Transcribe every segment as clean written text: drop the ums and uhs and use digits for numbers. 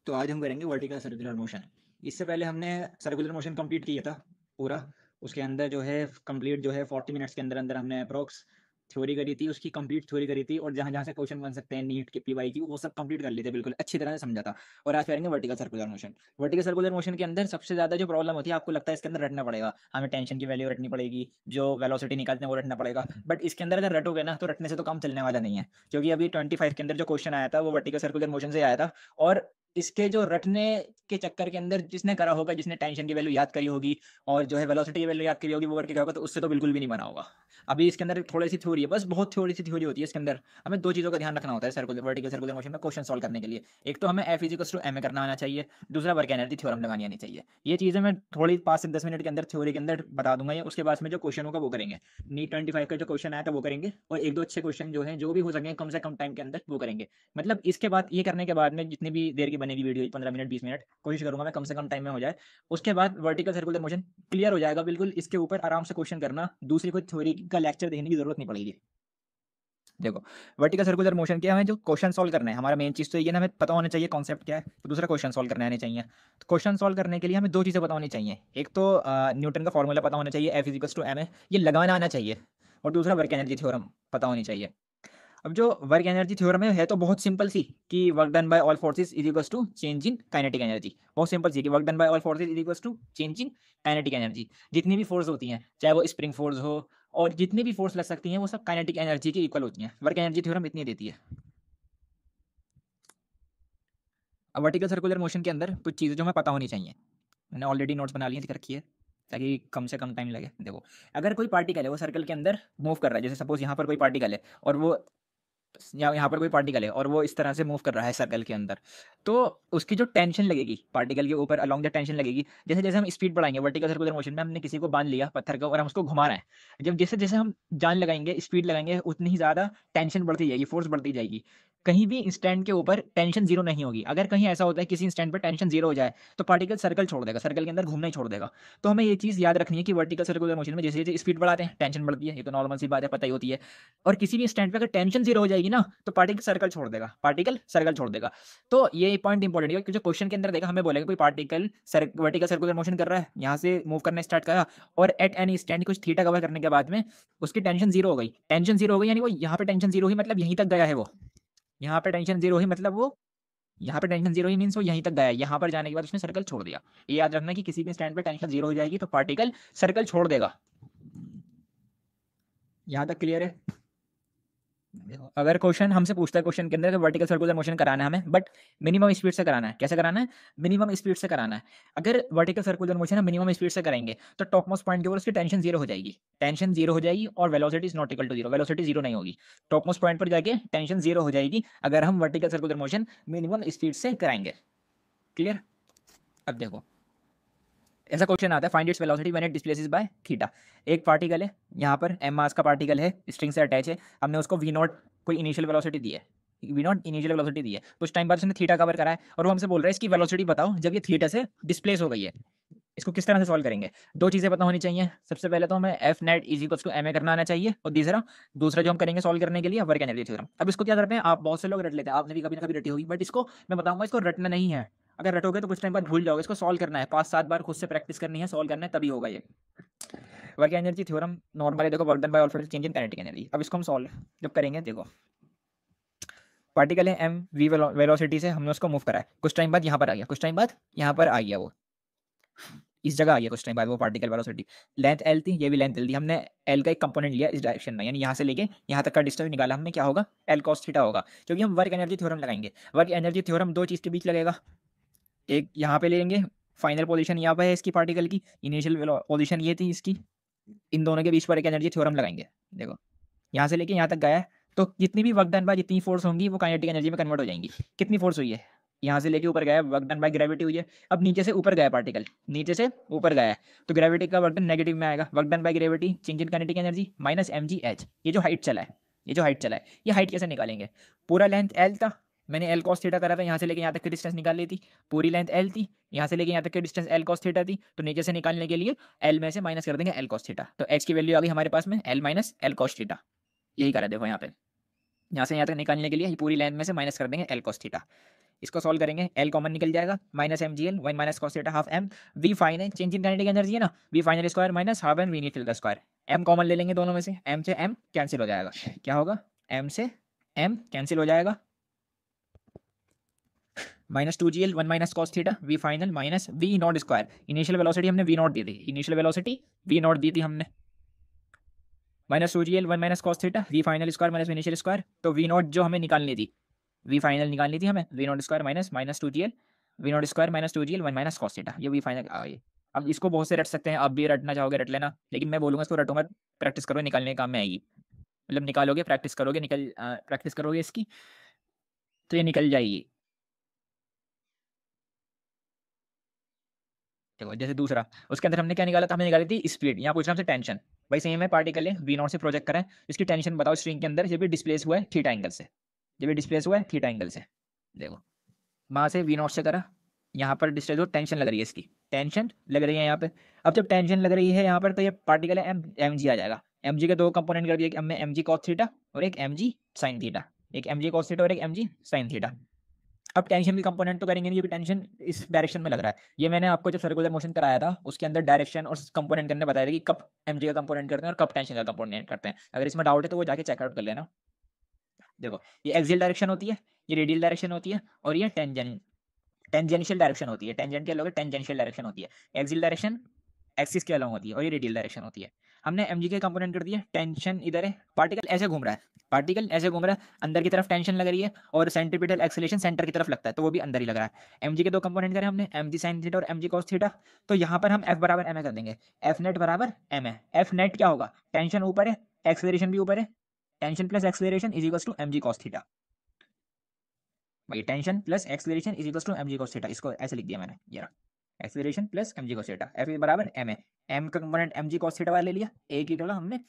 तो आज हम करेंगे वर्टिकल सर्कुलर मोशन। इससे पहले हमने सर्कुलर मोशन कंप्लीट किया था पूरा। उसके अंदर जो है कंप्लीट जो है 40 मिनट्स के अंदर अंदर हमने अप्रोक्स थ्योरी करी थी, उसकी कंप्लीट थ्योरी करी थी, और जहाँ जहाँ से क्वेश्चन बन सकते हैं नीट के पीवाई की वो सब कंप्लीट कर लिए थे, बिल्कुल अच्छी तरह से समझा था। और आज करेंगे vertical circular motion. Vertical circular motion के अंदर सबसे ज़्यादा जो प्रॉब्लम होती है, आपको लगता है इसके अंदर रटना पड़ेगा, हमें टेंशन की वैल्यू रटनी पड़ेगी, जो वेलोसिटी निकालते हैं वो रटना पड़ेगा। बट इसके अंदर अगर रटोगे ना तो रटने से तो काम चलने वाला नहीं है, क्योंकि अभी 25 के अंदर जो क्वेश्चन आया था वो वर्टिकल सर्कुलर मोशन से आया था। और इसके जो रटने के चक्कर के अंदर जिसने करा होगा, जिसने टेंशन की वैल्यू याद करी होगी और जो है वेलोसिटी की वैल्यू याद करी होगी, वो करके क्या होगा, तो उससे तो बिल्कुल भी नहीं बना होगा। अभी इसके अंदर थोड़ी सी थ्योरी है, बस बहुत थोड़ी सी थ्योरी होती है इसके अंदर। हमें दो चीज़ों का ध्यान रखना होता है सर्कुलर वर्टिकल सर्कुलर मोशन में क्वेश्चन सॉल्व करने के लिए। एक तो हमें F equals to M A करना आना चाहिए, दूसरा वर्क एनर्जी थ्योरम लगानी आनी चाहिए। ये चीज़ें मैं थोड़ी 5 से 10 मिनट के अंदर थ्योरी के अंदर बता दूंगा, या उसके बाद में जो क्वेश्चन होगा वो करेंगे। नीट 25 का जो क्वेश्चन आया था वो करेंगे, और एक दो अच्छे क्वेश्चन जो है जो भी हो सके कम से कम टाइम के अंदर वो करेंगे। मतलब इसके बाद ये करने के बाद में जितनी भी देर की बनेगी वीडियो, 15 मिनट 20 मिनट, कोशिश करूंगा मैं कम से कम टाइम में हो जाए। उसके बाद वर्टिकल सर्कुलर मोशन क्लियर हो जाएगा बिल्कुल। इसके ऊपर आराम से क्वेश्चन करना, दूसरी कोई थ्योरी का लेक्चर देखने की जरूरत नहीं पड़ेगी। देखो, वर्टिकल सर्कुलर मोशन क्या है, जो क्वेश्चन सॉल्व करना है, हमारा मेन चीज़ तो ये ना, हमें पता होना चाहिए कॉन्सेप्ट क्या है, तो दूसरा क्वेश्चन सॉल्व करने आने चाहिए। तो क्वेश्चन सॉल्व करने के लिए हमें दो चीज़ें पता होनी चाहिए। एक तो न्यूटन का फॉर्मूला पता होना चाहिए, F equals to M A, ये लगाना आना चाहिए। और दूसरा वर्क एनर्जी थ्योरम पता होनी चाहिए। अब जो वर्क एनर्जी थ्योरम है तो बहुत सिंपल सी, कि work done by all forces is equals to change in kinetic energy. बहुत सिंपल सी, कि work done by all forces is equals to change in kinetic energy. जितनी भी फोर्स होती हैं, चाहे वो स्प्रिंग फोर्स हो और जितनी भी फोर्स लग सकती हैं, वो सब काइनेटिक एनर्जी के इक्वल होती हैं। वर्क एनर्जी थ्योरम इतनी देती है। अब वर्टिकल सर्कुलर मोशन के अंदर कुछ चीज़ें जो हमें पता होनी चाहिए, मैंने ऑलरेडी नोट्स बना लिए, लिख रखी है, ताकि कम से कम टाइम लगे। देखो, अगर कोई पार्टिकल है वो सर्कल के अंदर मूव कर रहा है, जैसे सपोज यहाँ पर कोई पार्टिकल है और वो यहाँ पर कोई पार्टिकल है और वो इस तरह से मूव कर रहा है सर्कल के अंदर, तो उसकी जो टेंशन लगेगी पार्टिकल के ऊपर, अलोंग द टेंशन लगेगी। जैसे जैसे हम स्पीड बढ़ाएंगे वर्टिकल सर्कुलर मोशन में, हमने किसी को बांध लिया पत्थर को और हम उसको घुमा रहे हैं, जब जैसे जैसे हम जान लगाएंगे, स्पीड लगाएंगे, उतनी ही ज़्यादा टेंशन बढ़ती जाएगी, फोर्स बढ़ती जाएगी। कहीं भी इंस्टेंट के ऊपर टेंशन जीरो नहीं होगी। अगर कहीं ऐसा होता है किसी इंस्टेंट पर टेंशन जीरो हो जाए, तो पार्टिकल सर्कल छोड़ देगा, सर्कल के अंदर घूमना ही छोड़ देगा। तो हमें ये चीज़ याद रखनी है कि वर्टिकल सर्कुलर मोशन में जैसे जैसे स्पीड बढ़ाते हैं टेंशन बढ़ती है, ये तो नॉर्मल सी बात है, पता ही होती है। और किसी भी स्टैंड पे अगर टेंशन जीरो हो जाएगी ना, तो पार्टिकल सर्कल छोड़ देगा, पार्टिकल सर्कल छोड़ देगा। तो ये पॉइंट इंपॉर्टेंट है, क्योंकि जो क्वेश्चन के अंदर देखा, हमें बोलेगा कोई पार्टिकल वर्टिकल सर्कुलर मोशन कर रहा है, यहाँ से मूव करना स्टार्ट करा, और एट एनी स्टैंड कुछ थीटा कवर करने के बाद में उसकी टेंशन जीरो हो गई। टेंशन जीरो हो गई यानी वो यहाँ पे टेंशन जीरो ही, मतलब यहीं तक गया है वो। यहाँ पे टेंशन जीरो ही मतलब वो, यहाँ पे टेंशन जीरो ही मीन्स वो यहीं तक गया है। यहाँ पर जाने के बाद उसने सर्कल छोड़ दिया। ये याद रखना कि किसी भी स्टैंड पे टेंशन जीरो हो जाएगी तो पार्टिकल सर्कल छोड़ देगा। यहाँ तक क्लियर है? देखो, अगर क्वेश्चन हमसे पूछता है क्वेश्चन के अंदर कि वर्टिकल सर्कुलर मोशन कराना है हमें, बट मिनिमम स्पीड से कराना है, कैसे कराना है, मिनिमम स्पीड से कराना है। अगर वर्टिकल सर्कुलर मोशन हम मिनिमम स्पीड से करेंगे तो टॉप मोस्ट पॉइंट के ऊपर उसकी टेंशन जीरो हो जाएगी, टेंशन जीरो हो जाएगी, और velocity is not equal to zero, velocity zero नहीं होगी। टॉप मोस्ट पॉइंट पर जाके टेंशन जीरो हो जाएगी अगर हम vertical circular motion minimum speed से कराएंगे। क्लियर? अब देखो, ऐसा क्वेश्चन आता है, find its velocity when it displaces by theta. एक पार्टिकल है यहाँ पर, एम मास का पार्टिकल है, स्ट्रिंग से अटैच है, हमने उसको वी नॉट कोई इनिशियल वेलोसिटी दी है, वी नॉट इनिशियल वेलोसिटी दी है, कुछ टाइम बाद उसने थीटा कवर करा है और वो हमसे बोल रहा है इसकी वेलोसिटी बताओ जब ये थीटा से डिस्प्लेस हो गई है। इसको किस तरह से सॉल्व करेंगे? दो चीज़ें पता होनी चाहिए। सबसे पहले तो हमें F net is equals to M A करना आना चाहिए, और दूसरा जो हम करेंगे सॉल्व करने के लिए, वर्क एनर्जी थ्योरम। अब इसको क्या करते हैं, आप बहुत से लोग रट लेते हैं, आपने भी कभी ना कभी रटी होगी, बट इसको मैं बताऊंगा, इसको रटना नहीं है। अगर रटोगे तो कुछ टाइम बाद भूल जाओगे। इसको सॉल्व करना है, 5-7 बार खुद से प्रैक्टिस करनी है, सॉल्व करना है, तभी होगा ये। वर्क एनर्जी थ्योरम नॉर्मल है, देखो, work done by all forces change in kinetic energy. अब इसको हम सॉल्व जब करेंगे, देखो, पार्टिकल है एम वी वेलोसिटी से, हमने उसको मूव करा है, कुछ टाइम बाद यहाँ पर आ गया, कुछ टाइम बाद यहाँ पर आ गया, वो इस जगह आ गया, कुछ टाइम बाद वो पार्टिकल वेलोसिटी। लेंथ एल थी, ये भी लेंथ एल थी, हमने एल का एक कंपोनेंट लिया इस डायरेक्शन में, यानी यहाँ से लेके यहाँ तक का डिस्टेंस निकाला हमने, क्या होगा, एल कॉस थीटा होगा। क्योंकि हम वर्क एनर्जी थ्योरम लगाएंगे, वर्क एनर्जी थ्योरम दो चीज़ के बीच लगेगा। एक यहाँ पे लेंगे, फाइनल पोजीशन यहाँ पे है इसकी पार्टिकल की, इनिशियल पोजीशन ये थी इसकी, इन दोनों के बीच पर एक एनर्जी थ्योरम लगाएंगे। देखो, यहाँ से लेके यहाँ तक गया है, तो जितनी भी वर्क डन बाय जितनी फोर्स होंगी वो काइनेटिक एनर्जी में कन्वर्ट हो जाएंगी। कितनी फोर्स हुई है, यहाँ से लेके ऊपर गया है, वर्क डन बाय ग्रेविटी हुई है। अब नीचे से ऊपर गया पार्टिकल, नीचे से ऊपर गया है, तो ग्रेविटी का वर्क डन नेगेटिव में आएगा, work done by gravity change in kinetic energy minus M G H. ये जो हाइट चला है, ये जो हाइट चला है, ये हाइट कैसे निकालेंगे? पूरा लेंथ एल था, मैंने एल कॉस थीटा करा था, यहाँ से लेके यहाँ तक की डिस्टेंस निकाल ली थी। पूरी लेंथ एल थी, यहाँ से लेके यहाँ तक की डिस्टेंस एल कॉस थीटा थी, तो नीचे से निकालने के लिए एल में से माइनस कर देंगे एल कॉस थीटा, तो एच की वैल्यू आ गई हमारे पास में L minus L cos theta. यही करा, देखो यहाँ पे, यहाँ से यहाँ तक निकालने के लिए पूरी लेंथ में से माइनस कर देंगे एल कॉस थीटा। इसको सॉल्व करेंगे, एल कॉमन निकल जाएगा, minus M G L 1 minus cos theta half M we final change in kinetic energy है ना, V final square minus half M V initial का स्क्वायर। एम कॉमन ले लेंगे दोनों में से एम कैंसिल हो जाएगा, क्या होगा एम से एम कैंसिल हो जाएगा, minus 2gl 1 minus cos theta V final minus V naught square. Initial velocity हमने वी नॉट दी थी, इनिशियल वेलोसिटी वी नॉट दी थी हमने, minus 2gl 1 minus cos theta V final square minus initial square. तो V naught जो हमें निकालनी थी, वी फाइनल निकालनी थी हमें, V naught square minus minus 2gl V naught square minus 2gl 1 minus cos theta, ये वी फाइनल आ गई। अब इसको बहुत से रट सकते हैं, आप भी रटना चाहोगे रट लेना, लेकिन मैं बोलूँगा इसको रटूंगा, प्रैक्टिस करो, निकालने के काम में आएगी, मतलब निकालोगे प्रैक्टिस करोगे, प्रैक्टिस करोगे इसकी तो ये निकल जाएगी। देखो जैसे दूसरा, उसके अंदर हमने क्या निकाला था, हमने निकाली थी स्पीड, यहाँ पूछ रहा हमसे टेंशन, भाई सेम है, पार्टिकल है वी नॉट से प्रोजेक्ट करें, इसकी टेंशन बताओ स्ट्रिंग के अंदर, जब भी डिस्प्लेस हुआ है थीटा एंगल से, जब भी डिस्प्लेस हुआ है थीटा एंगल से। देखो वहाँ से वी नॉट से करा, यहाँ पर डिस्प्लेस हो, टेंशन लग रही है, इसकी टेंशन लग रही है यहाँ पे। अब जब टेंशन लग रही है यहाँ पर, तो ये पार्टिकल है एम जी आ जाएगा, एम जी के दो कंपोनेंट कर दिए, हमने एम जी कॉस थीटा और एक एम जी साइन थीटा, एक एम जी कॉस थीटा और एक एम जी साइन थीटा। अब टेंशन की कंपोनेंट तो करेंगे नहीं, क्योंकि टेंशन इस डायरेक्शन में लग रहा है, ये मैंने आपको जब सर्कुलर मोशन कराया था उसके अंदर डायरेक्शन और कंपोनेंट करने बताया था कि कब एमजी का कंपोनेंट करते हैं और कब टेंशन का कंपोनेंट करते हैं। अगर इसमें डाउट है तो वो जाके चेकआउट कर लेना। देखो ये एक्सियल डायरेक्शन होती है, ये रेडियल डायरेक्शन होती है, और ये टेंजेंशियल डायरेक्शन होती है, टेंजेंट के अलग टेंजेंशियल डायरेक्शन होती है, एक्सियल डायरेक्शन एक्सिस के अलग होती है, और ये रेडियल डायरेक्शन होती है। हमने एमजी के कंपोनेंट कर दिया, टेंशन इधर है, पार्टिकल ऐसे घूम रहा है, पार्टिकल ऐसे घूम रहा है, अंदर की तरफ टेंशन लग रही है, और सेंट्रीपिटल एक्सेलेरेशन सेंटर की तरफ लगता है, तो वो भी अंदर ही लग रहा है। एमजी के दो कंपोनेंट करें हमने, एमजी साइन थीटा और एमजी कॉस थीटा, तो यहाँ पर हम एफ बराबर एम ए कर देंगे, एफ नेट बराबर एम ए। एफ नेट क्या होगा, टेंशन ऊपर है, एक्सेलरेशन भी ऊपर है, tension plus acceleration is equal to MG cos theta, भाई tension plus acceleration is equal to MG cos theta, इसको ऐसे लिख दिया मैंने, ये रहा acceleration plus MG cos theta, F बराबर एम ए, एम का कंपोनेंट एमजी कॉस थीटा वाला ले लिया, ए की जगह हमने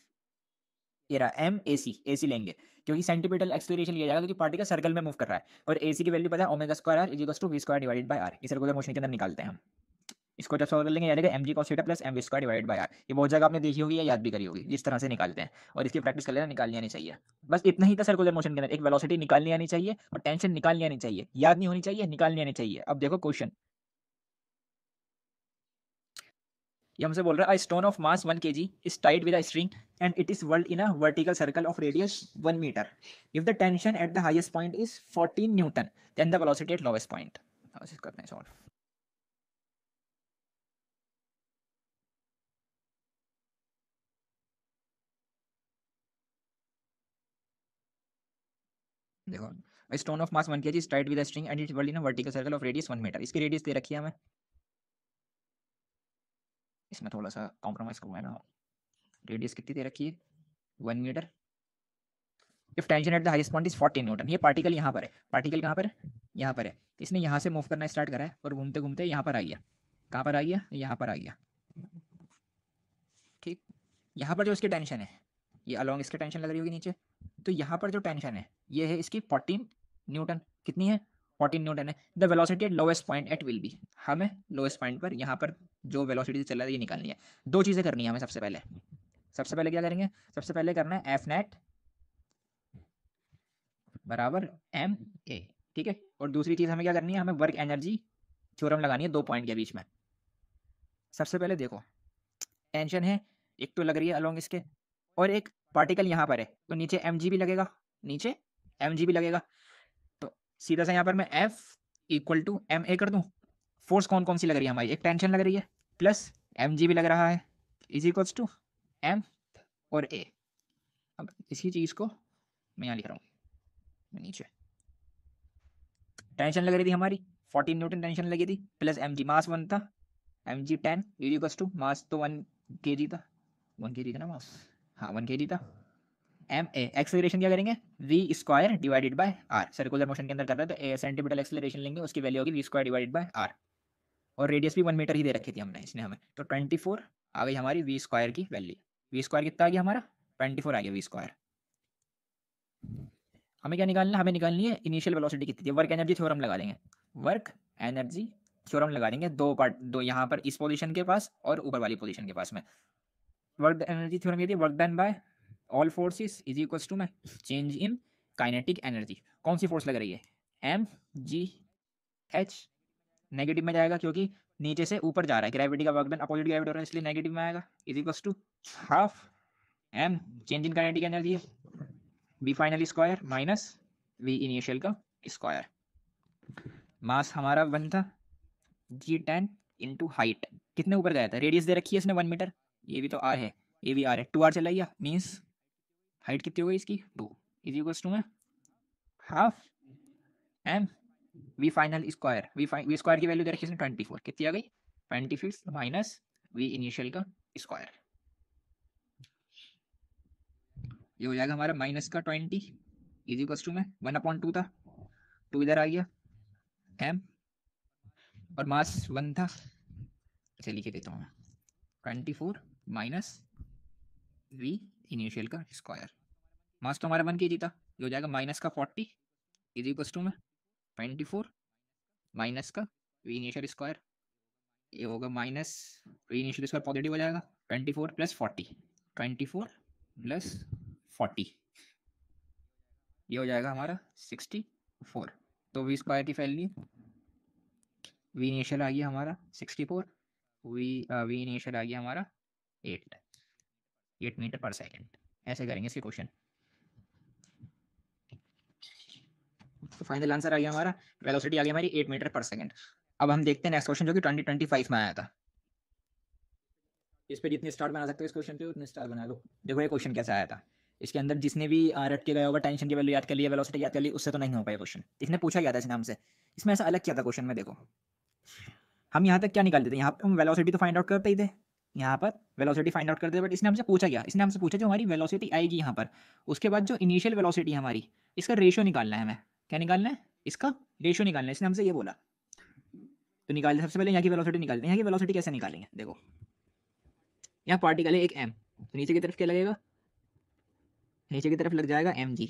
ये रहा एम ए सी लेंगे, क्योंकि सेंटीमीटर एक्सेलरेशन लिया जाएगा, क्योंकि पार्टिकल सर्कल में मूव कर रहा है, और ए सी की वैल्यू पता है omega square R is equal to V square divided by R, इस सर्कुलर मोशन के अंदर निकालते हैं हम। इसको जब सॉल्व कर लेंगे यानी कि M G cos theta plus M we square divided by R, ये बहुत जगह आपने देखी होगी या याद भी करी होगी, जिस तरह से निकालते हैं, और इसकी प्रैक्टिस कर लेना, निकालनी आनी चाहिए। बस इतना ही था सर्कुलर मोशन के अंदर, एक वेलोसिटी निकालनी आनी चाहिए और टेंशन निकालनी आनी चाहिए, याद नहीं होनी चाहिए, निकालनी आनी चाहिए। अब देखो क्वेश्चन, ये हमसे बोल रहा है, a stone of mass 1 kg is tied with a string and it is whirled in a vertical circle of radius 1 metre, if the tension at the highest point is 14 newton, then the velocity at lowest point. करते हैं solve. देखो, a stone of mass 1 kg is tied with a string and it's whirled in a vertical circle of radius 1 metre, इसकी radius दे रखी है हमें, इसमें थोड़ा सा कॉम्प्रोमाइज करवाए ना, रेडियस कितनी दे रखी है 1 metre, if tension at the highest point is 14 newton, ये पार्टिकल यहाँ पर है, पार्टिकल कहाँ पर है, यहाँ पर है, तो इसने यहाँ से मूव करना स्टार्ट करा है और घूमते घूमते यहाँ पर आ गया, कहाँ पर आ गया, यहाँ पर आ गया, ठीक। यहाँ पर जो इसकी टेंशन है, ये अलॉन्ग इसकी टेंशन लग रही होगी नीचे, तो यहाँ पर जो टेंशन है ये है इसकी 14 न्यूटन, कितनी है 14 न्यूटन है। The velocity at lowest point at will be, हमें लोएस्ट पॉइंट पर यहाँ पर जो वेलोसिटी से चल रहा है ये निकालनी है। दो चीज़ें करनी है हमें, सबसे पहले क्या करेंगे, सबसे पहले करना है एफ नेट बराबर एम ए, ठीक है, और दूसरी चीज़ हमें क्या करनी है, हमें वर्क एनर्जी थ्योरम लगानी है दो पॉइंट के बीच में। सबसे पहले देखो टेंशन है, एक तो लग रही है अलॉन्ग इसके, और एक पार्टिकल यहाँ पर है, तो नीचे एम भी लगेगा, नीचे एम भी लगेगा, तो सीधा सा यहाँ पर मैं F equal to M A कर दूँ। फोर्स कौन कौन सी लग रही है हमारी, एक टेंशन लग रही है प्लस एम भी लग रहा है, इज इक्वल्स टू एम और ए। अब इसी चीज़ को मैं यहाँ लिख रहा हूँ, नीचे टेंशन लग रही थी हमारी 14 न्यूटन टेंशन लगी थी, प्लस एम जी मास 1 था, M G 10 is equals to mass तो 1 kg था, 1 kg था ना मास, हाँ 1 kg था, एम ए एक्सेलरेशन क्या करेंगे V square divided by R, circular motion के अंदर कर रहे हैं तो ए सेंटीमीटर एक्सेलरेशन लेंगे, उसकी वैल्यू होगी v square divided by r, और रेडियस भी 1 मीटर ही दे रखी थी हमने इसने हमें, तो 24 आ गई हमारी वी स्क्वायर की वैल्यू। वी स्क्वायर कितना आ गया हमारा 24 आ गया वी स्क्वायर। हमें क्या निकालना है, हमें निकालनी है इनिशियल वेलोसिटी कितनी थी, वर्क एनर्जी थ्योरम लगा देंगे, वर्क एनर्जी थ्योरम लगा देंगे, दो पार्ट, दो यहाँ पर इस पोजीशन के पास और ऊपर वाली पोजीशन के पास में। वर्क एनर्जी थ्योरम ये थी, work done by all forces is equals to में चेंज इन काइनेटिक एनर्जी, कौन सी फोर्स लग रही है एम जी एच नेगेटिव में जाएगा क्योंकि नीचे से ऊपर जा रहा है, ग्रेविटी का वर्क डन अपोजिट ग्रेविटी हो रहा है, इसलिए नेगेटिव में आएगा। Is equals to half M change in kinetic energy है V final square minus we initial का स्क्वायर। मास हमारा 1 था, g10 इंटू हाइट कितने ऊपर गया था, रेडियस दे रखी है इसने 1 मीटर, ये भी तो आर है, ये भी आर है, 2 आर चला गया, मीन्स हाइट कितनी हो गई इसकी 2 इज इक्वल्स टू में half M we final square, we square की वैल्यू दे रखी है इसने 24, कितनी आ गई 25 माइनस वी इनिशियल का स्क्वायर, ये हो जाएगा हमारा माइनस का 20 इज इक्वल्स टू में 1/2 था, 2 इधर आ गया एम और मास 1 था, इसे लिखे देता हूँ 24 माइनस वी इनिशियल का स्क्वायर। मास तो हमारा 1 kg था, ये हो जाएगा माइनस का 40 इज इक्वल्स टू में 24 माइनस का वी इनिशियल स्क्वायर, ये होगा minus we initial square positive हो जाएगा 24 प्लस 40, 24 प्लस 40 ये हो जाएगा हमारा 64। तो वी स्क्वायर की वैल्यू वी इनिशियल आ गया हमारा 64, वी इनिशियल आ गया हमारा 8 मीटर पर सेकेंड। ऐसे करेंगे इसके क्वेश्चन। तो फाइनल आंसर आ गया हमारा, वेलोसिटी आ गई हमारी 8 मीटर पर सेकेंड। अब हम देखते हैं नेक्स्ट क्वेश्चन जो कि 2025 में आया था। इस पे जितने स्टार बना सकते हो इस क्वेश्चन पे उतने स्टार बना लो। देखो ये क्वेश्चन कैसा आया था, इसके अंदर जिसने भी रट के गया होगा टेंशन की वैल्यू याद कर लिया, वेलोसिटी याद कर ली, उससे तो नहीं हो पाया क्वेश्चन। इसने पूछा गया था इस नाम से, इसमें ऐसा अलग क्या था क्वेश्चन में, देखो हम यहाँ तक क्या निकालते थे, यहाँ पर हम वेलोसिटी तो फाइंड आउट करते ही थे, यहाँ पर वेलोसिटी फाइंड आउट करते थे, बट इसने हमसे पूछा गया, इसने हमसे पूछा जो हमारी वेलोसिटी आएगी यहाँ पर, उसके बाद जो इनिशियल वेलोसिटी हमारी, इसका रेशियो निकालना है हमें। क्या निकालना है, इसका रेशियो निकालना है, इसने हमसे ये बोला। तो निकालते सबसे पहले यहाँ की वेलोसिटी निकालते हैं। यहाँ की वेलोसिटी कैसे निकालेंगे, देखो यहाँ पार्टिकल है एक m, तो नीचे की तरफ क्या लगेगा, नीचे की तरफ लग जाएगा mg,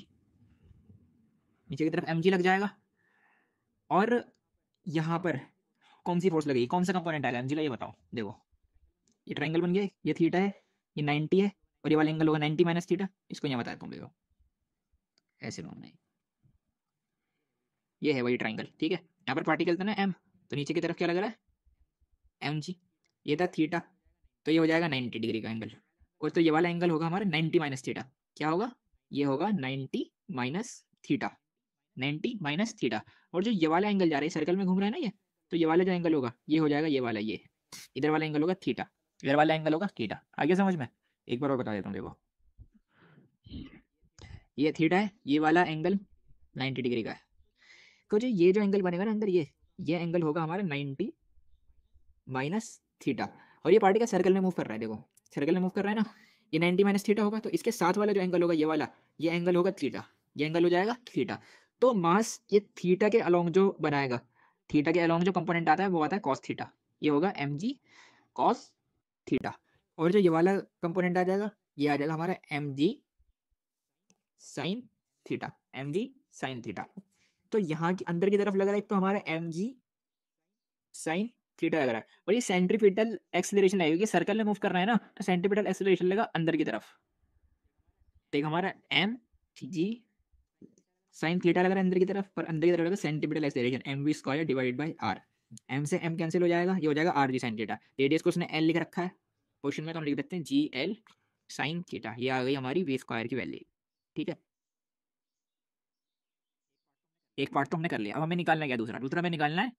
नीचे की तरफ mg लग जाएगा। और यहाँ पर कौन सी फोर्स लगेगी, कौन सा कंपोनेंट आएगा mg का, ये बताओ। देखो ये ट्रायंगल बन गया, ये थीटा है, ये 90 है, और ये वाला एंगल होगा 90 माइनस थीटा। इसको यहाँ बताया तुम, देखो ऐसे होना है, ये है वही ट्रायंगल, ठीक है। यहाँ पर पार्टिकल था ना m, तो नीचे की तरफ क्या लग रहा है mg, ये था थीटा, तो ये हो जाएगा 90 डिग्री का एंगल। और तो ये वाला एंगल होगा हमारा 90 माइनस थीटा, क्या होगा, ये होगा 90 माइनस थीटा, 90 माइनस थीटा। और जो ये वाला एंगल जा रहा है सर्कल में घूम रहा है ना ये, तो ये वाला जो एंगल होगा ये हो जाएगा ये वाला, ये इधर वाला एंगल होगा थीटा, इधर वाला एंगल होगा थीटा। आगे समझ में, एक बार और बता देता हूँ, देखो ये थीटा है, ये वाला एंगल 90 डिग्री का है, तो जो ये जो एंगल बनेगा ना अंदर, ये एंगल होगा हमारा 90 माइनस थीटा। और ये पार्टिकल सर्कल में मूव कर रहा है, देखो सर्कल में मूव कर रहा है ना, ये 90 माइनस थीटा होगा, तो इसके साथ वाला जो एंगल होगा ये वाला, ये एंगल होगा थीटा, ये एंगल हो जाएगा थीटा। तो मास ये थीटा के अलोंग जो बनाएगा, थीटा के अलोंग जो कंपोनेंट आता है वो आता है कॉस थीटा, ये होगा mg कॉस थीटा। और जो ये वाला कंपोनेंट आ जाएगा, ये आ जाएगा हमारा mg sine theta, mg sine theta. तो यहाँ की अंदर की तरफ लग रहा है एक तो हमारा mg साइन थीटा लग रहा है, और ये सेंट्रीपिटल एक्सेलरेशन लगेगा, क्योंकि सर्कल में मूव कर रहा है ना, तो सेंट्रीपिटल एक्सेलरेशन लगेगा अंदर की तरफ। देख हमारा एम जी साइन थीटा लग रहा है अंदर की तरफ, पर अंदर की तरफ लगा centimetre acceleration mv square divide by r। m से m कैंसिल हो जाएगा, ये हो जाएगा r g sine theta. Radius को उसने l लिख रखा है क्वेश्चन में, तो हम लिख देते हैं जी एल साइन थीटा। ये आ गई हमारी v स्क्वायर की वैल्यू, ठीक है। एक पार्ट तो हमने कर लिया, अब हमें निकालना है क्या, दूसरा हमें निकालना है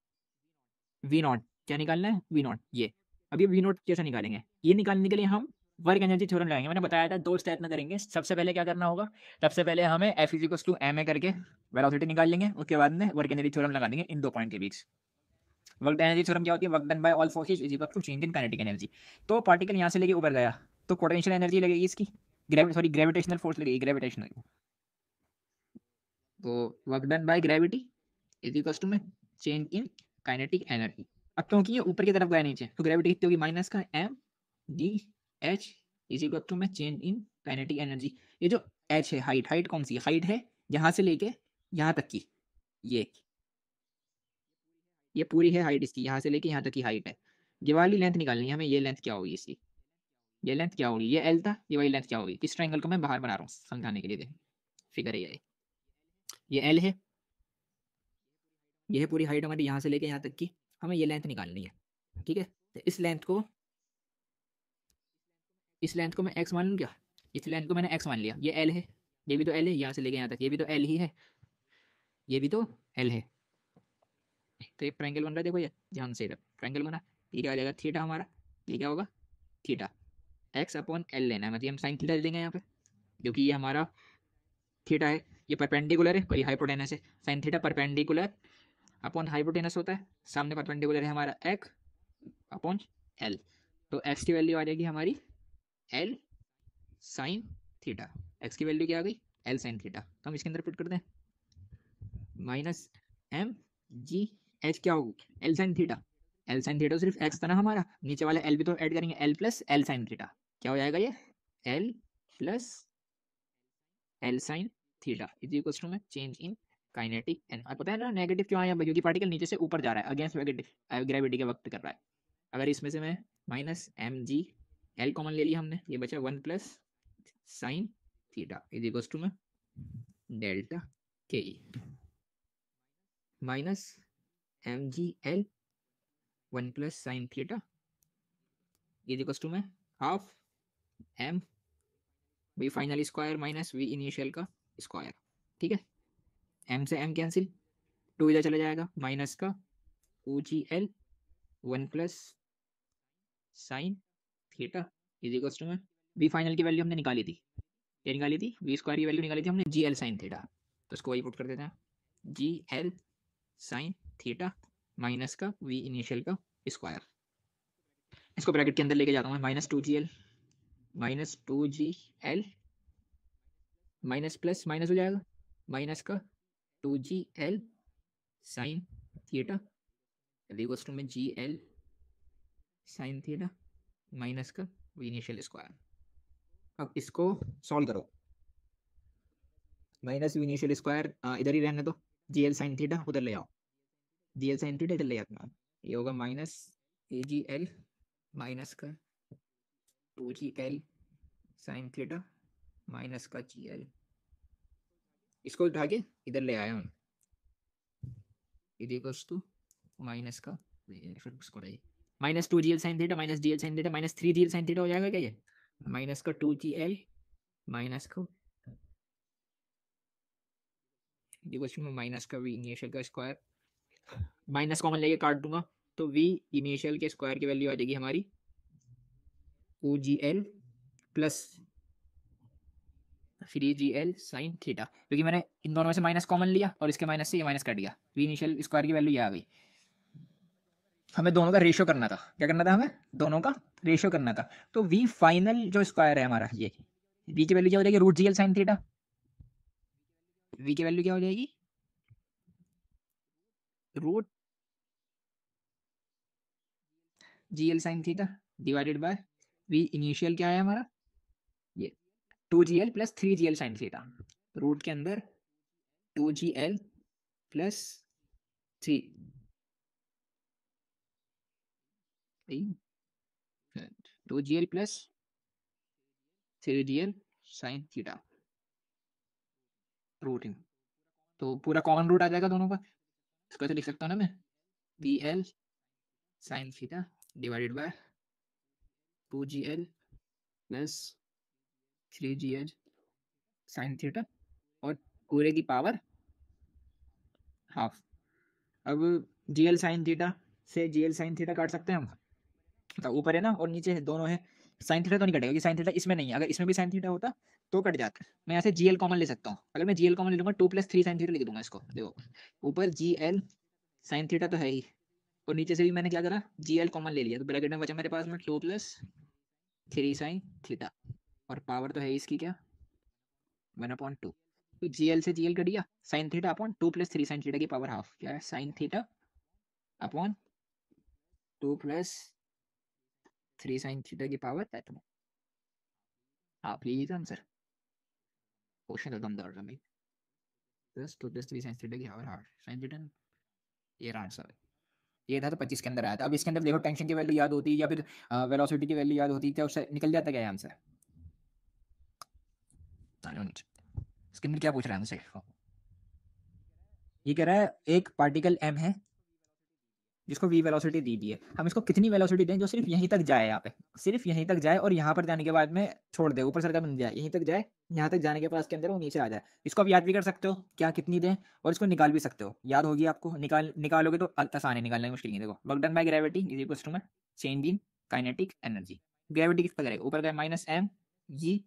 वी नॉट। क्या निकालना है, वी नॉट। ये अभी वी नॉट कैसे निकालेंगे, ये निकालने के लिए हम वर्क एनर्जी थ्योरम लगाएंगे। मैंने बताया था 2 स्टेप में करेंगे। सबसे पहले क्या करना होगा, सबसे पहले हमें F इक्वल्स टू ma करके वेलोसिटी निकाल लेंगे, उसके बाद में वर्क एनर्जी थ्योरम लगा देंगे इन 2 पॉइंट के बीच। वर्क एनर्जी थ्योरम क्या होती है, work done by all forces is equal to change in kinetic energy. तो पार्टिकल यहाँ से लेके ऊपर गया, तो पोटेंशियल एनर्जी लगेगी इसकी, ग्रेविटेशनल फोर्स लगेगी, ग्रेविटेशनल। तो work done by gravity is equal to में चेंज इन काइनेटिक एनर्जी। अब क्योंकि ये ऊपर की तरफ गया नीचे, तो ग्रेविटी कितनी होगी, माइनस का m d h is equal to में चेंज इन काइनेटिक एनर्जी। ये जो h है, हाइट कौन सी है, हाइट है यहाँ से लेके यहाँ तक की, ये पूरी है हाइट इसकी, यहाँ से लेके यहाँ तक की हाइट है। ये वाली लेंथ निकालनी है हमें, ये लेंथ क्या होगी इसकी, ये लेंथ क्या होगी, ये l था, ये वाली लेंथ क्या होगी। इस ट्रायंगल को मैं बाहर बना रहा हूँ समझाने के लिए, देख फिगर है ये l है, ये है पूरी हाइट हमारी यहाँ से लेके यहाँ तक की, हमें ये लेंथ निकालनी है, ठीक है। तो इस लेंथ को मैं x मान लूँ क्या, इस लेंथ को मैंने x मान लिया, ये l है, ये भी तो l है, यहाँ से लेके यहाँ तक ये भी तो l ही है, ये भी तो l है। तो एक ट्रायंगल बन रहा है, देखो ये ध्यान से ट्रायंगल बना, ये क्या आ जाएगा थीटा हमारा, ये क्या होगा थीटा, x अपॉन l लेना है, मतलब हम साइन थीटा ले देंगे यहाँ पे, क्योंकि ये हमारा थीटा है, ये परपेंडिकुलर है और ये हाइपोटेनस है, sine theta perpendicular upon hypotenuse होता है, सामने परपेंडिकुलर है हमारा x अपॉन l, तो x की वैल्यू आ जाएगी हमारी l साइन थीटा, x की वैल्यू क्या आ गई l साइन थीटा, तो हम इसके अंदर पुट करते हैं माइनस एम जी एच क्या होगी l sine theta, l sine theta सिर्फ x था ना हमारा, नीचे वाला l भी तो ऐड करेंगे, l plus l sine theta, क्या हो जाएगा ये l plus l sine theta is equal to में चेंज इन काइनेटिक एनर्जी। और पता है ना नेगेटिव क्यों आया, क्योंकि पार्टिकल नीचे से ऊपर जा रहा है अगेंस्ट ग्रेविटी के वक्त कर रहा है। अगर इसमें से मैं minus M G L common ले लिया हमने, ये बचा 1 plus sine theta is equal to में delta K minus M G L 1 plus sine theta is equal to में half M we final square minus we initial का square, ठीक है। एम से एम कैंसिल, 2 इधर चला जाएगा, माइनस का ओ G L 1 plus sine theta is equal to में वी फाइनल की वैल्यू हमने निकाली थी, क्या निकाली थी वी स्क्वायर की वैल्यू निकाली थी हमने जी एल साइन थीटा, तो इसको वही पुट कर देते हैं g l sine theta minus का वी इनिशियल का स्क्वायर, इसको ब्रैकेट के अंदर लेके जाता हूँ मैं, minus 2gl minus 2gl minus plus minus हो जाएगा, माइनस का 2gl sine theta equals to में gl साइन थीटा माइनस का वी इनिशियल स्क्वायर। अब इसको सॉल्व करो, माइनस वी इनिशियल स्क्वायर इधर ही रहने दो, gl साइन थीटा उधर ले आओ, gl साइन थीटा इधर ले आता, ये होगा माइनस agl माइनस का 2gl साइन थीटा माइनस का gl, इसको उठा के इधर ले आया हूँ, इक्वल्स टू माइनस का minus 2gl sine theta minus gl sine theta minus 3gl sine theta हो जाएगा क्या ये, माइनस का 2gl माइनस का इक्वल्स टू माइनस का वी इनिशियल का स्क्वायर, माइनस कॉमन लेके काट दूंगा तो वी इनिशियल के स्क्वायर की वैल्यू आ जाएगी हमारी OGL plus 3gl sine theta, क्योंकि मैंने इन दोनों में से माइनस कॉमन लिया और इसके माइनस से ये माइनस कट गया, वी इनिशियल स्क्वायर की वैल्यू ये आ गई। हमें दोनों का रेशियो करना था, क्या करना था हमें दोनों का रेशियो करना था, तो वी फाइनल जो स्क्वायर है हमारा ये वी की वैल्यू क्या हो जाएगी root g l sine theta, v की वैल्यू क्या हो जाएगी root g l sine theta divided by v initial क्या है हमारा ये 2gl plus 3gl sine theta, root के अंदर 2gl plus 2gl plus 3gl sine theta root इन, तो पूरा कॉमन रूट आ जाएगा दोनों का, इसको ऐसे लिख सकता हूँ ना मैं V L sine theta divided bye 2gl plus 3gl sine theta और पूरे की पावर हाफ। अब gl साइन थीटा से gl साइन थीटा काट सकते हैं हम, तो ऊपर है ना और नीचे है दोनों है, साइन थीटा तो नहीं कटेगा क्योंकि साइन थीटा इसमें नहीं है, अगर इसमें भी साइन थीटा होता तो कट जाता। मैं यहाँ से जीएल कॉमन ले सकता हूँ, अगर मैं जीएल कॉमन ले लूंगा 2 प्लस 3 साइन थीटा लिख दूंगा इसको, देखो ऊपर जीएल साइन थीटा तो है ही और नीचे से भी मैंने क्या करा जीएल कॉमन ले लिया, तो ब्रैकेट में बचा मेरे पास में 2 प्लस 3 साइन थीटा और पावर तो है इसकी क्या 1/2, तो जीएल से जीएल कट गया, sine theta upon 2 plus 3 sine theta की पावर हाफ, क्या है sine theta upon 2 plus 3 sine theta की पावर हाफ, यही था आंसर, क्वेश्चन एकदम दर्द है भाई, प्लस 2 प्लस 3 साइन थीटा की पावर हाफ साइन थीटा, ये आंसर है, ये था तो 25 के अंदर आया था। अब इसके अंदर देखो टेंशन की वैल्यू याद होती या फिर वेलोसिटी की वैल्यू याद होती क्या उससे निकल जाता क्या आंसर, इसके अंदर क्या पूछ रहा है हमसे, ये कह रहा है एक पार्टिकल m है जिसको v वेलोसिटी दी दी है, हम इसको कितनी वेलोसिटी दें जो सिर्फ यहीं तक जाए, यहाँ पे सिर्फ यहीं तक जाए और यहाँ पर जाने के बाद में छोड़ दे, ऊपर सर्कल बन जाए, यहीं तक जाए, यहाँ तक जाने के पास के अंदर वो नीचे आ जाए। इसको आप याद भी कर सकते हो क्या कितनी दें, और इसको निकाल भी सकते हो, याद होगी आपको, निकालोगे तो आसान है, निकालने की मुश्किल नहीं है। देखो work done by gravity is equal to में change in kinetic energy. Gravity किस पर करेगा, ऊपर गए minus M G,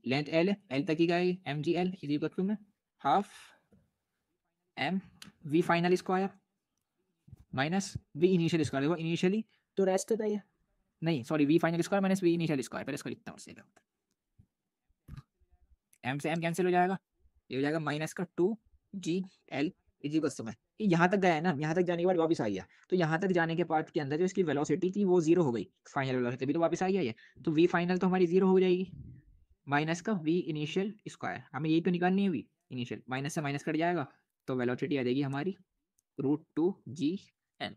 length L तक ही गई, M G L is equal to में half M we final square minus we initial square. देखो इनिशियली तो रेस्ट होता है, नहीं sorry, V final square minus we initial square, पहले इसको लिखता हूँ, से एम से एम कैंसिल हो जाएगा, ये हो जाएगा माइनस का 2 GL इजिकल्स में, यहाँ तक गया है ना, यहाँ तक जाने के बाद वापस आ गया, तो यहाँ तक जाने के बाद के अंदर जो इसकी वेलोसिटी थी वो 0 हो गई, फाइनल वेलोसिटी भी तो वापस आ गया ये, तो वी फाइनल तो हमारी 0 हो जाएगी, माइनस का वी इनिशियल स्क्वायर, हमें यही तो निकालनी है, वी इनिशियल माइनस से माइनस कट जाएगा, तो वेलोसिटी आ जाएगी हमारी √2GL,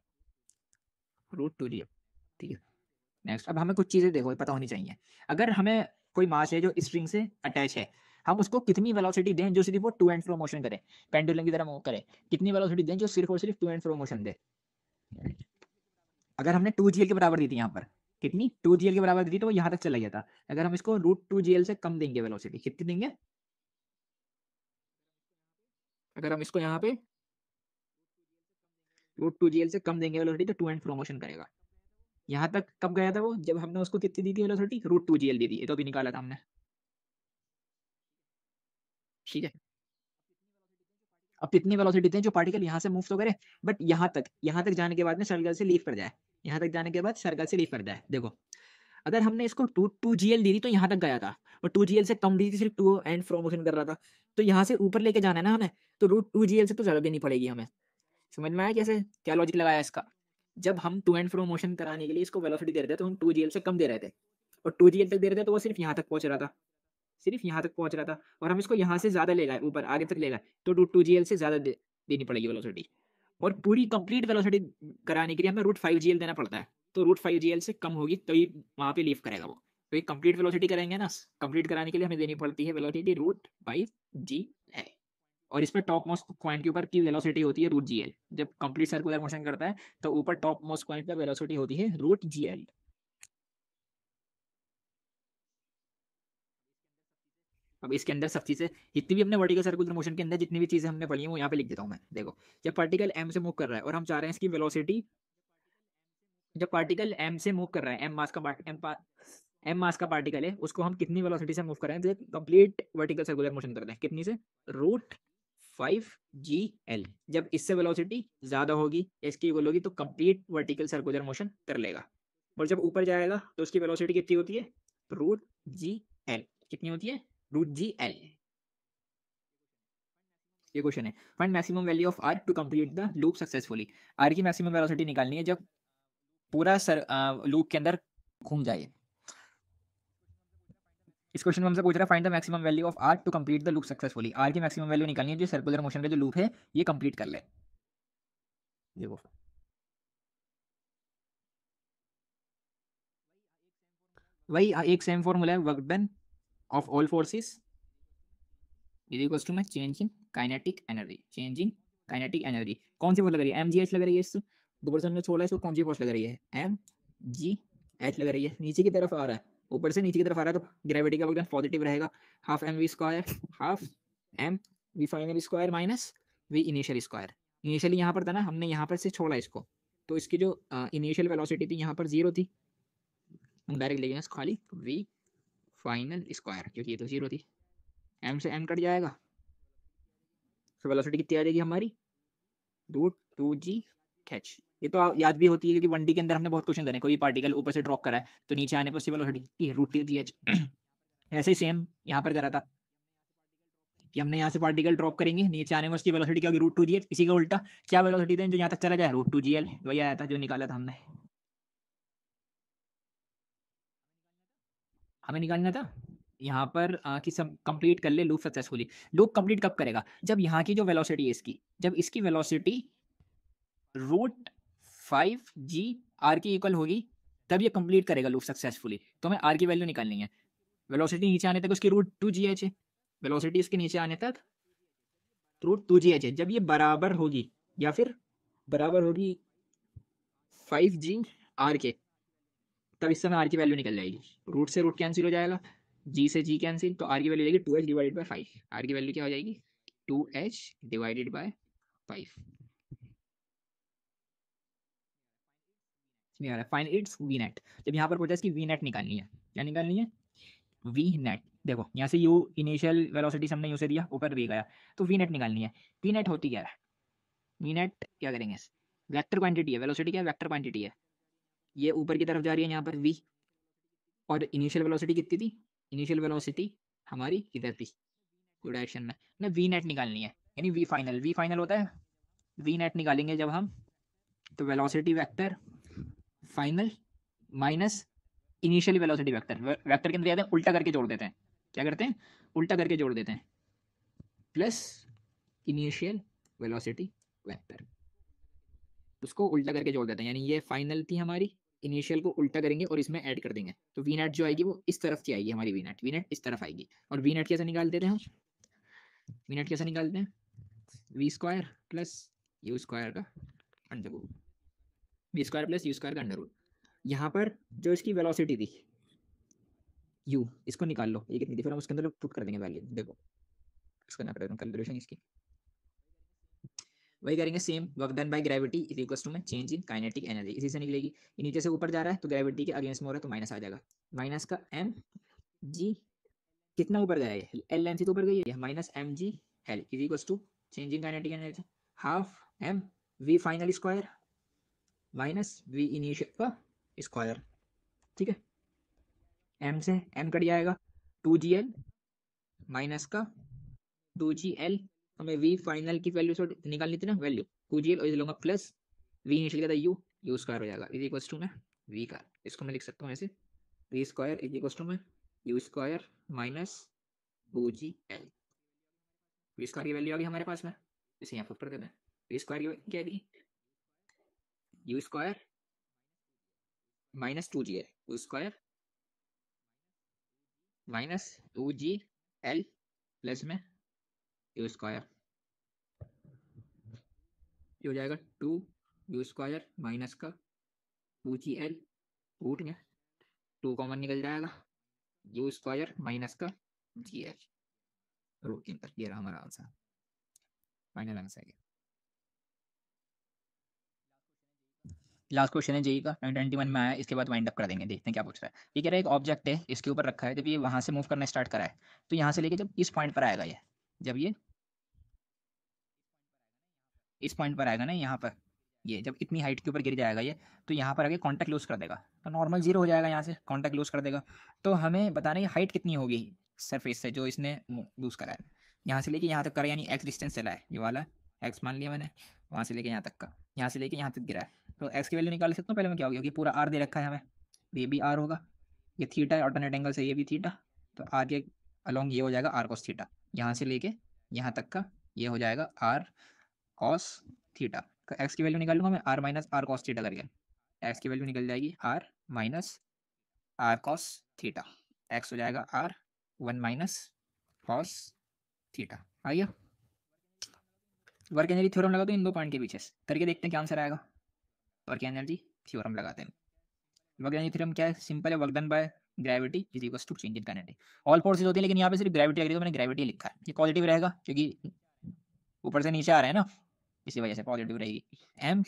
√2GL। ठीक है, नेक्स्ट अब हमें कुछ चीज़ें देखो पता होनी चाहिए। अगर हमें कोई मास है जो स्ट्रिंग से अटैच है, हम उसको कितनी वेलोसिटी दें जो सिर्फ वो टू एंड फ्रो मोशन करे, पेंडुलम की तरह मूव करे, कितनी वेलोसिटी दें जो सिर्फ और सिर्फ टू एंड फ्रो मोशन दे। अगर हमने 2GL के बराबर दी थी यहाँ पर, कितनी 2GL के बराबर दी थी तो वो यहाँ तक चला गया था, अगर हम इसको √2GL से कम देंगे वेलोसिटी, कितनी देंगे, अगर हम इसको यहाँ पे √2GL से कम देंगे वेलोसिटी तो टू एंड फ्रो मोशन करेगा। यहाँ तक कब गया था वो, जब हमने उसको कितनी दी थी वेलोसिटी, √2GL दी थी, ये तो अभी निकाला था हमने। ठीक है, अब कितनी वेलोसिटी दें जो पार्टिकल यहाँ से मूव तो करे, बट यहाँ तक जाने के बाद में सर्कल से लीव कर जाए, यहाँ तक जाने के बाद सर्कल से लीव कर जाए। देखो अगर हमने इसको 2GL दी थी तो यहाँ तक गया था, और 2GL से कम दी थी, सिर्फ टू एंड फ्रो मोशन कर रहा था, तो यहाँ से ऊपर लेके जाना है ना हमें, तो √2GL से तो ज़्यादा देनी पड़ेगी हमें। समझ में आया कैसे, क्या लॉजिक लगाया इसका, जब हम टू एंड फ्रो मोशन कराने के लिए इसको वेलोसिटी दे रहे थे तो हम 2GL से कम दे रहे थे, और 2GL तक दे रहे थे तो वो सिर्फ यहाँ तक पहुँच रहा था, सिर्फ यहाँ तक पहुँच रहा था, और हम इसको यहाँ से ज़्यादा ले गए, ऊपर आगे तक ले गए, तो √2GL से ज़्यादा देनी पड़ेगी वेलोसिटी, और पूरी कंप्लीट वेलोसिटी कराने के लिए हमें √5GL देना पड़ता है, तो √5GL से कम होगी तो ये वहाँ पे लीव करेगा वो, तो ये कंप्लीट वेलोसिटी करेंगे ना, कंप्लीट कराने के लिए हमें देनी पड़ती है वेलोसिटी √5GL, और इसमें टॉप मोस्ट पॉइंट के ऊपर की वेलोसिटी होती है √GL, जब कंप्लीट सर्कुलर मोशन करता है तो ऊपर टॉप मोस्ट पॉइंट पर वेलोसिटी होती है √GL। अब इसके अंदर सब चीज़ें जितनी भी हमने वर्टिकल सर्कुलर मोशन के अंदर जितनी भी चीज़ें हमने पढ़ी हैं वो यहाँ पे लिख देता हूँ मैं। देखो जब पार्टिकल m से मूव कर रहा है और हम चाह रहे हैं इसकी वेलोसिटी, जब पार्टिकल m से मूव कर रहा है, m मास का पार्टिकल है, उसको हम कितनी वेलोसिटी से मूव कर रहे हैं, तो कंप्लीट वर्टिकल सर्कुलर मोशन करते हैं, कितनी से, √5GL। जब इससे वेलोसिटी ज़्यादा होगी या इसकी इक्वल होगी तो कंप्लीट वर्टिकल सर्कुलर मोशन कर लेगा, और जब ऊपर जाएगा तो उसकी वेलोसिटी कितनी होती है, √GL, कितनी होती है, √GL। ये क्वेश्चन है, find maximum value of r to complete the loop successfully. R की मैक्सिमम वेलोसिटी निकालनी है जब पूरा लूप के अंदर घूम जाए। इस क्वेश्चन में हमसे पूछ रहा है find the maximum value of r to complete the loop successfully. R की मैक्सिमम वैल्यू निकालनी है जो सर्कुलर मोशन का जो लूप है ये कंप्लीट कर ले। देखो वही एक सेम फॉर्मूला है, work done of all forces is equals to में change in kinetic energy, change in kinetic energy. कौन सी फोर्स लग रही है, mgh लग रही है, इस गुरुत्वाकर्षण ने छोड़ा है इसको, कौन सी फोर्स लग रही है, mgh लग रही है, नीचे की तरफ आ रहा है, ऊपर से नीचे की तरफ आ रहा है तो ग्रेविटी का वर्क पॉजिटिव रहेगा, half M we square, half M we final square minus we initial square. Initially यहाँ पर था ना, हमने यहाँ पर से छोड़ा इसको, तो इसकी जो इनिशियल वेलोसिटी थी यहाँ पर 0 थी, हम डायरेक्ट ले गए इसको खाली वी फाइनल स्क्वायर, क्योंकि ये तो 0 थी, एम से एम कट जाएगा, तो वेलोसिटी कितनी आ जाएगी हमारी, √2g। ये तो याद भी होती है क्योंकि 1D के अंदर हमने बहुत क्वेश्चन देने, कोई पार्टिकल ऊपर से ड्रॉप करा है तो नीचे आने पर उसकी वेलोसिटी √2gh। ऐसे ही सेम यहाँ पर करा था कि हमने यहाँ से पार्टिकल ड्रॉप करेंगे, नीचे आने में उसकी वेलोसिटी क्या होगी, √2gh। इसी का उल्टा क्या वेलोसिटी दें जो यहाँ तक चला जाए, √2gl, वही आया था जो निकाला था हमने। हमें निकालना था यहाँ पर कि सब कंप्लीट कर ले लूप सक्सेसफुली। लूप कंप्लीट कब करेगा, जब यहाँ की जो वेलोसिटी है इसकी, जब इसकी वेलोसिटी √5g की इक्वल होगी तब ये कंप्लीट करेगा लूप सक्सेसफुली। तो हमें आर की वैल्यू निकालनी है, वेलोसिटी नीचे आने तक उसकी √2gh है, वेलोसिटी इसके नीचे आने तक रूट 2gh है। जब ये बराबर होगी या फिर बराबर होगी 5g r के, तब इस समय r की वैल्यू निकल जाएगी। रूट से रूट कैंसिल हो जाएगा, g से g कैंसिल, तो r की वैल्यू जाएगी 2h डिवाइडेड बाय 5। r की वैल्यू क्या हो जाएगी 2h divided by 5। Find its V net. जब यहाँ पर पूछा इसकी वी नेट निकालनी है, क्या निकालनी है वी नेट। देखो यहाँ से यू इनिशियल वेलोसिटी हमने यू से दिया, ऊपर वी गया, तो वी नेट निकालनी है। वी नेट होती क्या है, वी नेट क्या करेंगे, वेक्टर क्वांटिटी है, वेलोसिटी क्या है वेक्टर क्वांटिटी है। ये ऊपर की तरफ जा रही है यहाँ पर वी, और इनिशियल वेलोसिटी कितनी थी, इनिशियल वेलोसिटी हमारी इधर थी डायरेक्शन में ना। वी नेट निकालनी है, यानी वी फाइनल। वी फाइनल होता है वी नेट निकालेंगे जब हम, तो velocity vector final minus initial velocity vector. Vector के अंदर जाते हैं उल्टा करके जोड़ देते हैं, क्या करते हैं उल्टा करके जोड़ देते हैं, प्लस इनिशियल वेलोसिटी वेक्टर, उसको उल्टा करके जोड़ देते हैं। यानी ये फाइनल थी हमारी, इनिशियल को उल्टा करेंगे और इसमें ऐड कर देंगे, तो वी नेट जो आएगी वो इस तरफ की आएगी हमारी। वी नेट इस तरफ आएगी। और वी नेट कैसे निकालते थे हम, वी नेट कैसे निकालते हैं, V square plus U square का under root, V square plus U square का अंडर रूट। यहाँ पर जो इसकी वेलोसिटी थी u, इसको निकाल लो, ये कितनी थी, फिर हम उसके अंदर पुट कर देंगे वैल्यू। देखो इसको ना करें कैलकुलेशन इसकी, वही करेंगे same. Work done by gravity is equals to में चेंज इन काइनेटिक एनर्जी, इसी से निकलेगी। ये नीचे से ऊपर जा रहा है तो ग्रेविटी के अगेंस्ट में हो रहा है, तो माइनस आ जाएगा। माइनस का एम जी, कितना ऊपर गया है एल एम सी, तो ऊपर गई है, minus M G L is equals to change in kinetic energy half M we final square minus we initial का स्क्वायर। ठीक है, एम से एम कट जाएगा, 2gl माइनस का 2gl, हमें वी फाइनल की वैल्यू निकालनी थी ना, वैल्यू 2gl, और इसे लूंगा प्लस वी इनिशियल का था यू स्क्वायर हो जाएगा इज इक्वल्स टू में वी का, इसको मैं लिख सकता हूँ ऐसे, V square is equals to में U square minus 2gl। V square की वैल्यू आ गई हमारे पास में, इसे यहाँ पर कर देते हैं। वी स्क्वायर की क्या आएगी, you square minus 2gl, you square minus 2gl plus में यू स्क्वायर, ये हो जाएगा 2 यू स्क्वायर माइनस का 2gl रूट में 2 कॉमन निकल जाएगा, यू स्क्वायर माइनस का gl रूट के अंदर। ये रहा हमारा आंसर, फाइनल आंसर है। लास्ट क्वेश्चन है जेई का 2021 में आया, इसके बाद वाइंड अप कर देंगे, देखते हैं क्या पूछ रहा है। ये कह रहा है एक ऑब्जेक्ट है, इसके ऊपर रखा है, जब ये वहां से मूव करना स्टार्ट करा है, तो यहाँ से लेके जब इस पॉइंट पर आएगा, ये जब ये इस पॉइंट पर आएगा ना, यहाँ पर ये जब इतनी हाइट के ऊपर गिर जाएगा ये, तो यहाँ पर आगे कॉन्टैक्ट लूज कर देगा, तो नॉर्मल जीरो हो जाएगा, यहाँ से कॉन्टैक्ट लूज कर देगा। तो हमें बताना है हाइट कितनी होगी सरफेस से जो इसने लूज करा है, यहाँ से लेके यहाँ तक करा, यानी एक्स डिस्टेंस चला है, ये वाला एक्स मान लिया मैंने, वहाँ से लेके यहाँ तक का, यहाँ से लेके यहाँ तक गिरा है, तो एक्स की वैल्यू निकाल सकता हूँ। पहले मैं क्या हो गया कि पूरा आर दे रखा है हमें, ये भी आर होगा, ये थीटा है, ऑल्टरनेट एंगल से ये भी थीटा, तो आर के अलॉन्ग ये हो जाएगा आर कॉस थीटा, यहाँ से लेके यहाँ तक का ये हो जाएगा आर कॉस थीटा। एक्स की वैल्यू निकाल लूँगा मैं, r minus r cos theta करके, एक्स की वैल्यू निकल जाएगी r minus r cos theta, x हो जाएगा आर 1 माइनस कॉस थीटा। आ गया, वर्क एनर्जी थ्योरम लगा दो इन दो पॉइंट के पीछे करके, देखते हैं क्या आंसर आएगा। वर्क एनर्जी थ्योरम लगाते हैं। वर्क एनर्जी थ्योरम क्या है, सिंपल है, work done by gravity is equals to change in kinetic. All forces होती है, लेकिन यहाँ पे सिर्फ ग्रेविटी लग रही है, तो मैंने ग्रेविटी लिखा है, ये पॉजिटिव रहेगा क्योंकि ऊपर से नीचे आ रहा है ना, इसी वजह से पॉजिटिव रहेगी। एम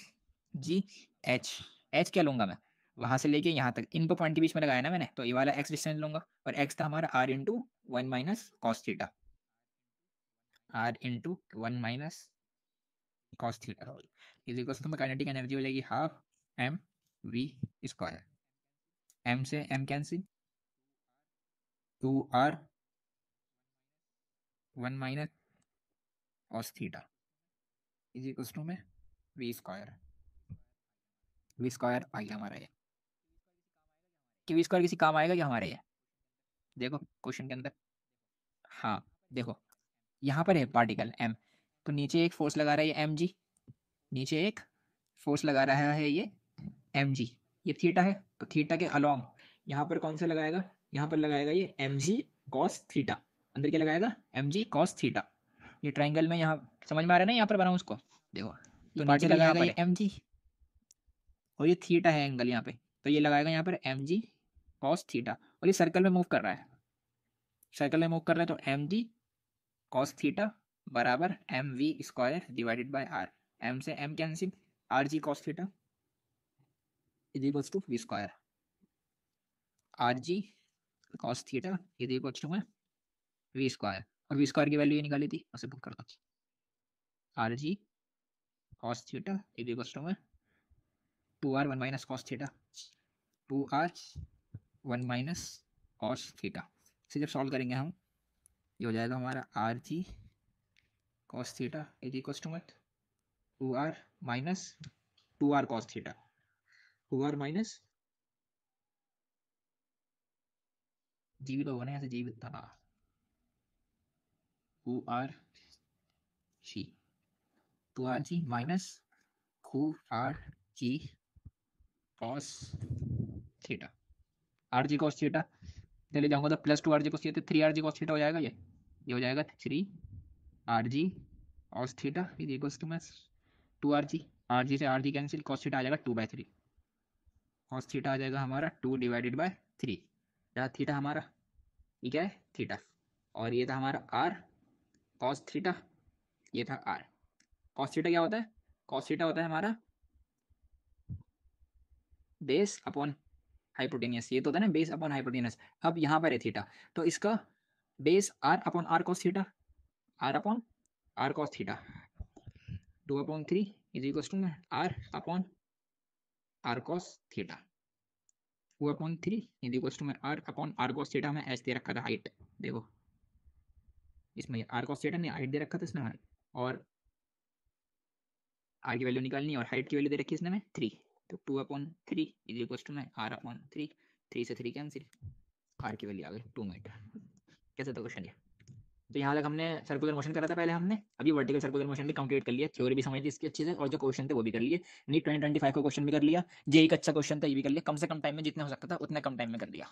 जी एच, एच क्या लूँगा मैं, वहाँ से लेके यहाँ तक इन दो पॉइंट के बीच में लगाया ना मैंने, तो ये वाला एक्स डिस्टेंस लूँगा, और एक्स था हमारा R into 1 minus cos theta, R into 1 minus cos theta is equals to में काइनेटिक एनर्जी हो जाएगी half M we square, M से M cancel, 2r 1 minus cos theta is equals to में V square. We square आ गया हमारा ये, कि वी स्क्वायर किसी काम आएगा क्या हमारे ये, देखो क्वेश्चन के अंदर, हाँ देखो यहाँ पर है पार्टिकल m, तो नीचे एक फोर्स लगा रहा है ये एम जी, नीचे एक फोर्स लगा रहा है ये एम जी, ये थीटा है, तो थीटा के अलॉन्ग यहाँ पर कौन सा लगाएगा, यहाँ पर लगाएगा ये एम जी कॉस थीटा, अंदर क्या लगाएगा एम जी कॉस थीटा। ये ट्राइंगल में यहाँ समझ में आ रहा है ना यहाँ पर बनाऊँ उसको? देखो तो नीचे particle यहाँ लगाएगा पर ये एम जी और ये थीटा है एंगल यहाँ पे, तो ये लगाएगा यहाँ पर एम जी कॉस थीटा और ये सर्कल में मूव कर रहा है, सर्कल में मूव कर रहा है तो एम जी कॉस थीटा बराबर M we square divided by R. M से M cancel, R G cos theta is equals to V square, R G cos theta is equals to में V square, और V square की value ये निकाली थी, उसे put कर दो, R G cos theta is equals to में 2r 1 minus cos theta, 2r 1 minus cos theta से जब सॉल्व करेंगे हम ये हो जाएगा हमारा R G cos theta is equals to में 2r minus 2r cos theta, 2r minus G भी तो होगा ना, यहाँ से जी भी था, 2r G, 2r G minus 2r G cos theta, R G cos theta चले जाऊंगा तो plus 2r G cos theta, 3r G cos theta हो जाएगा, ये हो जाएगा 3r G cos theta is equals to में 2r जी, आर जी से R G cancel, cos theta आ जाएगा 2/3, कॉस थीटा आ जाएगा हमारा 2 डिवाइडेड बाय 3, जहाँ थीटा हमारा ये क्या है थीटा, और ये था हमारा आर कॉस थीटा, ये था आर कॉस थीटा क्या होता है, कॉस थीटा होता है हमारा बेस अपॉन हाइपोटेनियस, ये तो होता है ना बेस अपॉन हाइपोटेनियस। अब यहाँ पर है थीटा तो इसका base r upon r cos theta, r upon r cos theta 2/3 is equals to r upon r cos theta, 2/3 is equals to r upon r cos theta में h दे रखा था हाइट, देखो इसमें आर कॉस थीटा ने height दे रखा था इसमें, और आर की वैल्यू निकालनी है और हाइट की वैल्यू दे रखी है इसने में 3, तो 2/3 is equals to r upon 3, 3 से 3 कैंसिल, आर की वैल्यू आ गई 2 मीटर। कैसे था क्वेश्चन ये? तो यहाँ तक हमने सर्कुलर मोशन करा था पहले हमने, अभी वर्टिकल सर्कुलर मोशन भी कंप्लीट कर लिया, थ्योरी भी समझ ली इसकी अच्छे से, और जो क्वेश्चन थे वो भी कर लिए, नीट 2025 का क्वेश्चन भी कर लिया, जेई का अच्छा क्वेश्चन था ये भी कर लिया, कम से कम टाइम में जितना हो सकता था उतने कम टाइम में कर लिया।